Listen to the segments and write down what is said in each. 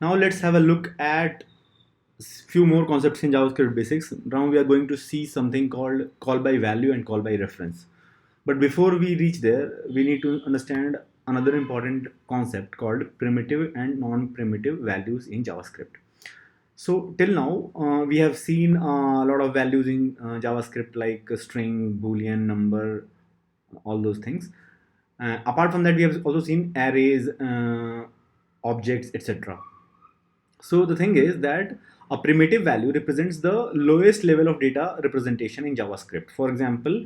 Now let's have a look at few more concepts in JavaScript basics. Now we are going to see something called call by value and call by reference. But before we reach there, we need to understand another important concept called primitive and non-primitive values in JavaScript. So till now, we have seen a lot of values in JavaScript like string, boolean, number, all those things. Apart from that, we have also seen arrays, objects, etc. So the thing is that a primitive value represents the lowest level of data representation in JavaScript. For example,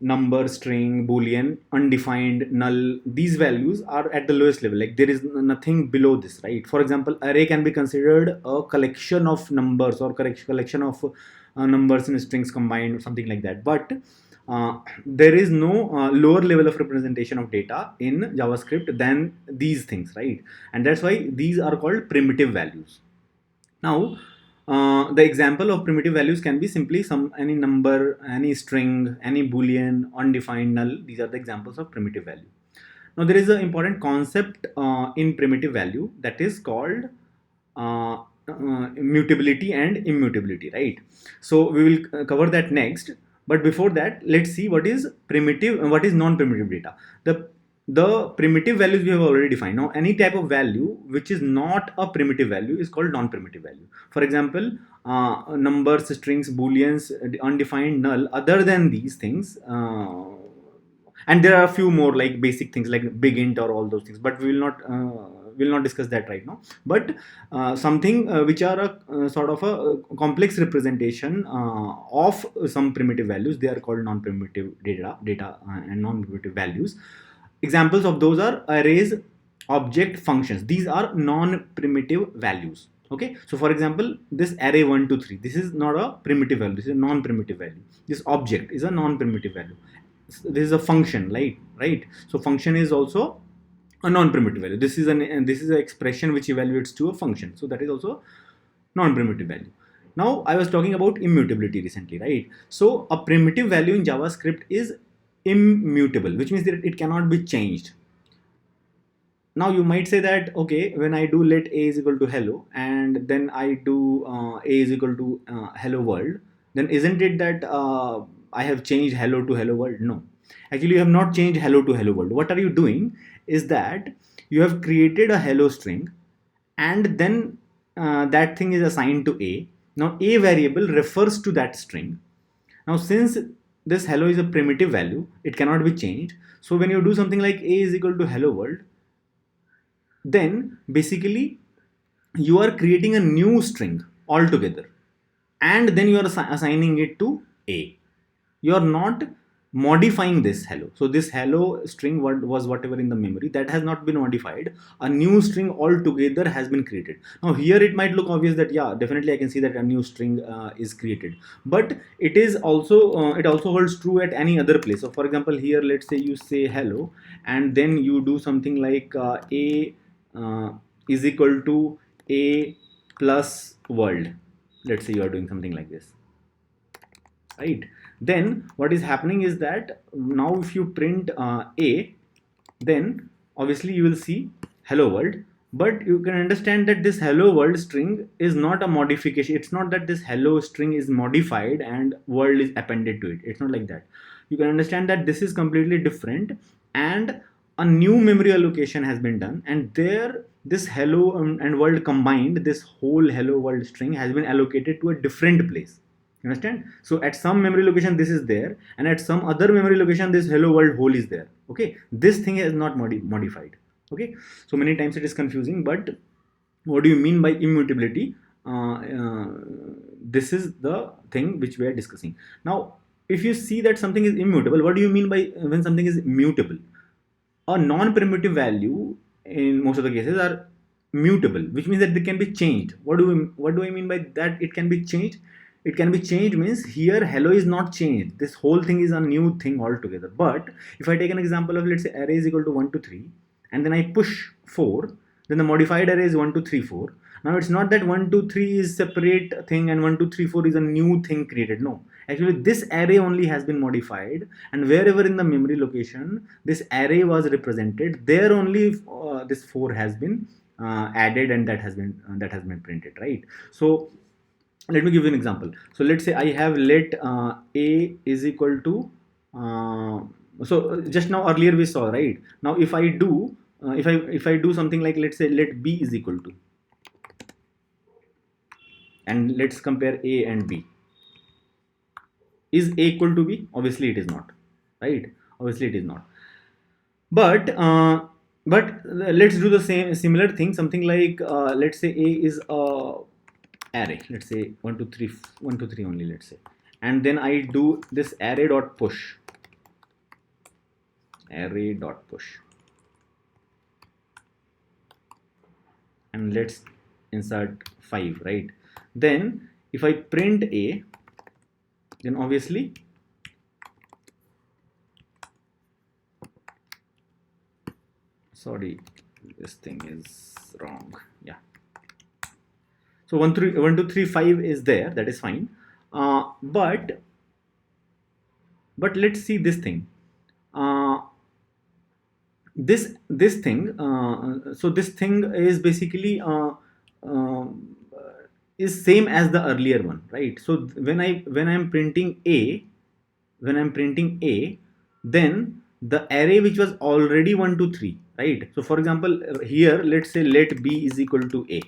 number, string, boolean, undefined, null, these values are at the lowest level. Like there is nothing below this, right? For example, array can be considered a collection of numbers or collection of numbers and strings combined or something like that. But there is no lower level of representation of data in JavaScript than these things, right? And that's why these are called primitive values. Now, the example of primitive values can be simply any number, any string, any boolean, undefined, null. These are the examples of primitive value. Now, there is an important concept in primitive value that is called mutability and immutability, right? So we will cover that next. But before that, let's see what is primitive and what is non-primitive data. The primitive values we have already defined. Now, any type of value which is not a primitive value is called non-primitive value. For example, numbers, strings, booleans, undefined, null. Other than these things, and there are a few more like basic things like big int or all those things, but we will not discuss that right now. But something which are a sort of a complex representation of some primitive values, they are called non-primitive data and non-primitive values. Examples of those are arrays, object, functions. These are non-primitive values. Okay, so for example, this array 1 2 3, this is not a primitive value, this is a non-primitive value. This object is a non-primitive value. This is a function, right? So function is also a non-primitive value. This is an expression which evaluates to a function, so that is also non-primitive value. Now I was talking about immutability recently, right? So a primitive value in JavaScript is immutable, which means that it cannot be changed. Now you might say that, okay, when I do let a is equal to hello and then I do a is equal to hello world, then isn't it that I have changed hello to hello world? No, actually you have not changed hello to hello world. What are you doing is that you have created a hello string and then that thing is assigned to a. Now a variable refers to that string. Now since this hello is a primitive value, it cannot be changed. So when you do something like a is equal to hello world, then basically you are creating a new string altogether and then you are assigning it to a. You are not modifying this hello. So this hello string was whatever in the memory, that has not been modified. A new string altogether has been created. Now here it might look obvious that yeah, definitely I can see that a new string is created, but it is also it also holds true at any other place. So for example, here let's say you say hello and then you do something like a is equal to a plus world. Let's say you are doing something like this, right? Then what is happening is that now if you print a, then obviously you will see hello world, but you can understand that this hello world string is not a modification. It's not that this hello string is modified and world is appended to it. It's not like that. You can understand that this is completely different and a new memory allocation has been done, and there this hello and world combined, this whole hello world string has been allocated to a different place. You understand? So at some memory location this is there, and at some other memory location this hello world whole is there. Okay, this thing is not modified. Okay, so many times it is confusing, but what do you mean by immutability? This is the thing which we are discussing now. If you see that something is immutable, what do you mean by when something is mutable? A non-primitive value in most of the cases are mutable, which means that they can be changed. What do I mean by that? It can be changed. It can be changed means here hello is not changed. This whole thing is a new thing altogether. But if I take an example of, let's say, array is equal to 1 to 3 and then I push 4, then the modified array is 1 2 3 4. Now it's not that 1 2 3 is separate thing and 1 2 3 4 is a new thing created. No, actually this array only has been modified, and wherever in the memory location this array was represented, there only this 4 has been added, and that has been printed, right? So let me give you an example. So let's say I have let a is equal to just now earlier we saw, right? Now if I do if I do something like, let's say, let b is equal to, and let's compare a and b. Is a equal to b? Obviously it is not, right? Obviously it is not. But let's do the similar thing, something like, let's say a is a array, let's say 1 2 3 1 2 3 only, let's say, and then I do this array dot push, and let's insert 5, right? Then if I print a, then obviously sorry, this thing is wrong. Yeah, so 1 2 3 5 is there, that is fine. But let's see this thing. This thing, so this thing is basically uh, is same as the earlier one, right? So when I'm printing a, then the array which was already 1 2 3, right? So for example, here let's say let b is equal to a,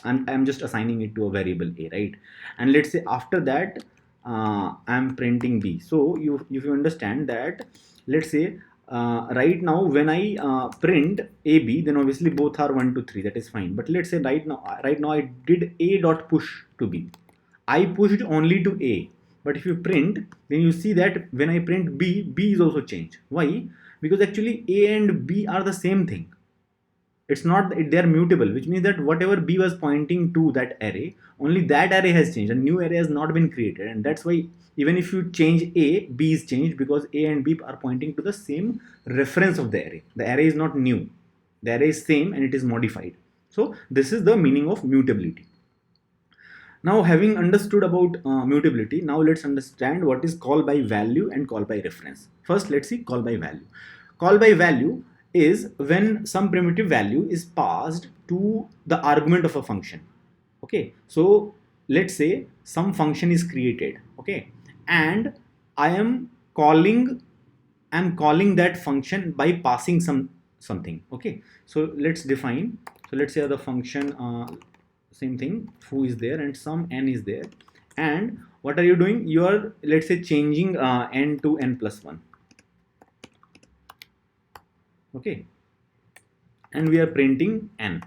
and I'm just assigning it to a variable a, right? And let's say after that I'm printing b. So if you understand that, let's say right now when I print ab, then obviously both are 1 to 3, that is fine. But let's say right now I did a dot push to b. I pushed only to a, but if you print, then you see that when I print b, b is also changed. Why? Because actually a and b are the same thing. It's not, they are mutable, which means that whatever b was pointing to that array, only that array has changed, a new array has not been created. And that's why even if you change a, b is changed, because a and b are pointing to the same reference of the array. The array is not new, the array is same and it is modified. So this is the meaning of mutability. Now, having understood about mutability, now let's understand what is call by value and call by reference. First, let's see call by value. Call by value is when some primitive value is passed to the argument of a function. Okay, so let's say some function is created, okay, and I am calling that function by passing something. Okay, so let's define. So let's say the function same thing, foo is there and some n is there, and what are you doing? You are, let's say, changing n to n plus 1. Okay, and we are printing n,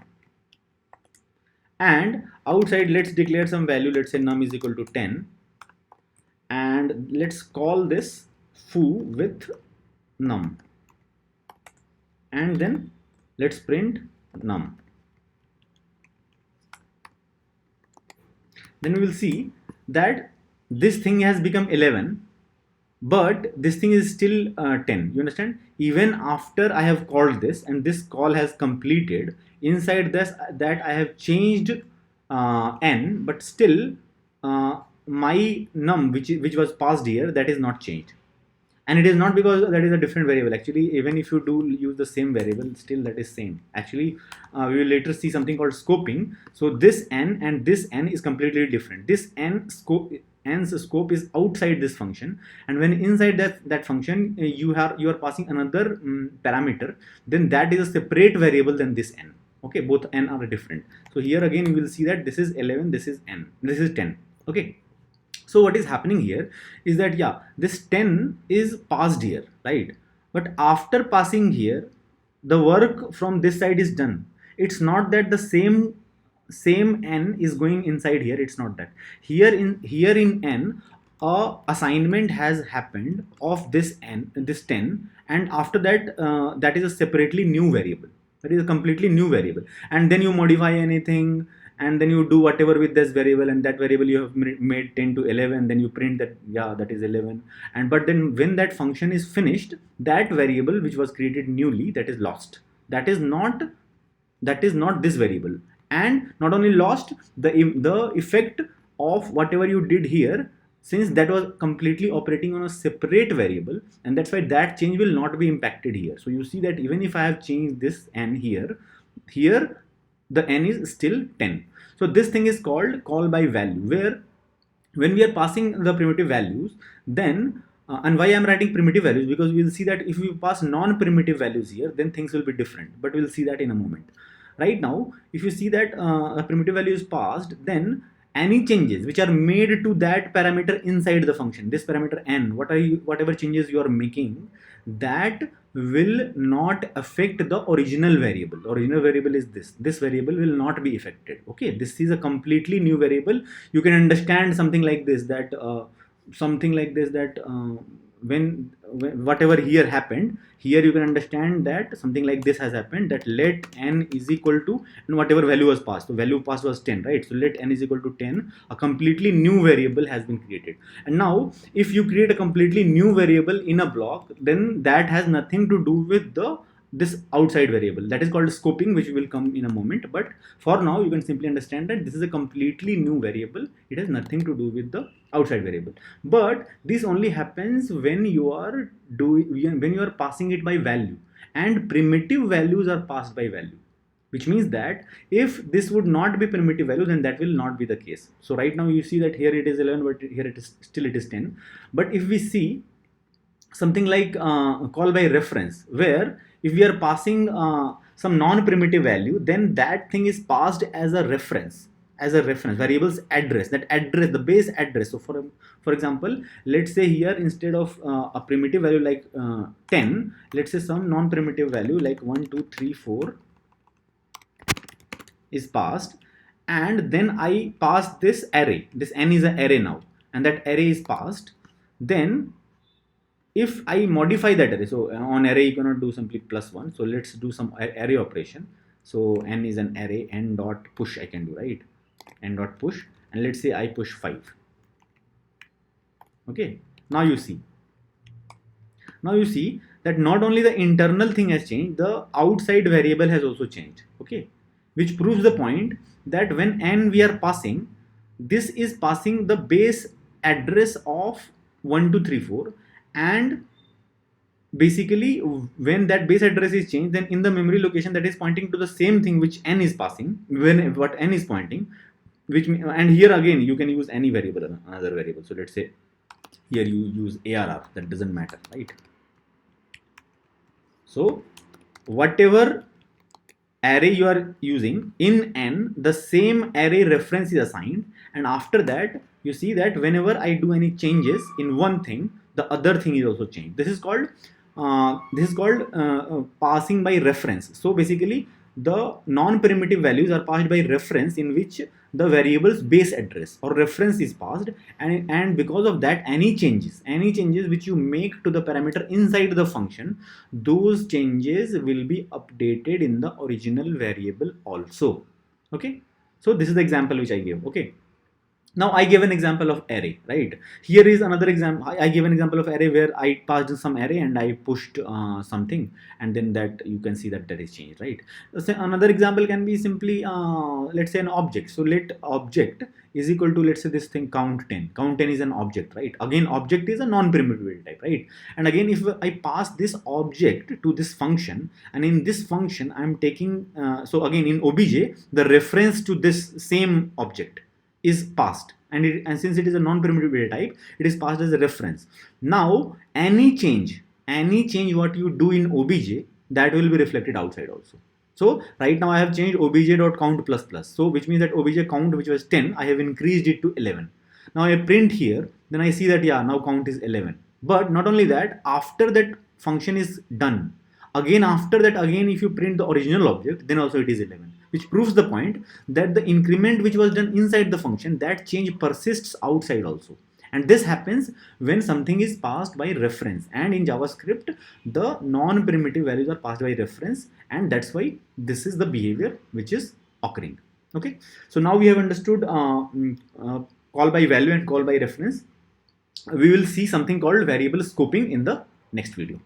and outside let's declare some value, let's say num is equal to 10, and let's call this foo with num, and then let's print num. Then we will see that this thing has become 11, but this thing is still 10. You understand? Even after I have called this and this call has completed, inside this that I have changed n, but still my num which was passed here, that is not changed. And it is not because that is a different variable. Actually, even if you do use the same variable, still that is same. Actually, we will later see something called scoping. So this n and this n is completely different. This n's scope is outside this function, and when inside that function you are passing another parameter, then that is a separate variable than this n. Okay, both n are different. So here again you will see that this is 11, this is n, this is 10. Okay. So what is happening here is that, yeah, this 10 is passed here, right? But after passing here, the work from this side is done. It's not that the same n is going inside here. It's not that. Here in n, a assignment has happened of this 10, and after that, that is a separately new variable. That is a completely new variable. And then you modify anything, and then you do whatever with this variable, and that variable you have made 10 to 11, then you print that, yeah, that is 11. And but then when that function is finished, that variable which was created newly, that is lost. That is not this variable. And not only lost, the effect of whatever you did here, since that was completely operating on a separate variable, and that's why that change will not be impacted here. So you see that even if I have changed this n here, here the n is still 10. So this thing is called call by value, where when we are passing the primitive values, then and why I'm writing primitive values, because we'll see that if we pass non-primitive values here, then things will be different, but we'll see that in a moment. Right now, if you see that a primitive value is passed, then any changes which are made to that parameter inside the function, this parameter n, whatever changes you are making, that will not affect the original variable. The original variable is this variable will not be affected. Okay, this is a completely new variable. You can understand something like this, that when whatever here happened, here you can understand that something like this has happened, that let n is equal to, and whatever value was passed, so value passed was 10, right? So let n is equal to 10, a completely new variable has been created. And now if you create a completely new variable in a block, then that has nothing to do with this outside variable. That is called scoping, which will come in a moment, but for now you can simply understand that this is a completely new variable. It has nothing to do with the outside variable. But this only happens when you are passing it by value, and primitive values are passed by value, which means that if this would not be primitive value, then that will not be the case. So right now you see that here it is 11, but here it is 10. But if we see something like call by reference, where if we are passing some non-primitive value, then that thing is passed as a reference, variable's address, the base address. So for example, let's say here instead of a primitive value like 10, let's say some non-primitive value like 1 2 3 4 is passed, and then I pass this array. This n is an array now, and that array is passed. Then if I modify that array, so on array you cannot do simply +1, so let's do some array operation. So n is an array, n dot push I can do, right? N dot push, and let's say I push 5. Okay, now you see that not only the internal thing has changed, the outside variable has also changed. Okay, which proves the point that when n we are passing, this is passing the base address of 1 2 3 4, and basically when that base address is changed, then in the memory location that is pointing to the same thing which n is passing, when what n is pointing, and here again you can use any variable, another variable. So let's say here you use ARR, that doesn't matter, right? So whatever array you are using in n, the same array reference is assigned, and after that you see that whenever I do any changes in one thing, the other thing is also changed. This is called passing by reference. So basically the non-primitive values are passed by reference, in which the variable's base address or reference is passed, and because of that any changes which you make to the parameter inside the function, those changes will be updated in the original variable also. Okay, so this is the example which I gave. Okay, now I gave an example of array, right? Here is another example. I gave an example of array where I passed some array and I pushed something, and then that you can see that is changed, right? So another example can be simply let's say an object. So let object is equal to, let's say this thing count 10. Count 10 is an object, right? Again, object is a non-primitive type, right? And again, if I pass this object to this function, and in this function I'm taking so again in obj, the reference to this same object is passed, and since it is a non-primitive data type, it is passed as a reference. Now any change what you do in obj, that will be reflected outside also. So right now I have changed obj.count plus plus, so which means that obj count, which was 10, I have increased it to 11. Now I print here, then I see that yeah, now count is 11. But not only that, after that function is done, again after that, again if you print the original object, then also it is 11, which proves the point that the increment which was done inside the function, that change persists outside also. And this happens when something is passed by reference, and in JavaScript the non-primitive values are passed by reference, and that's why this is the behavior which is occurring. Okay, so now we have understood call by value and call by reference. We will see something called variable scoping in the next video.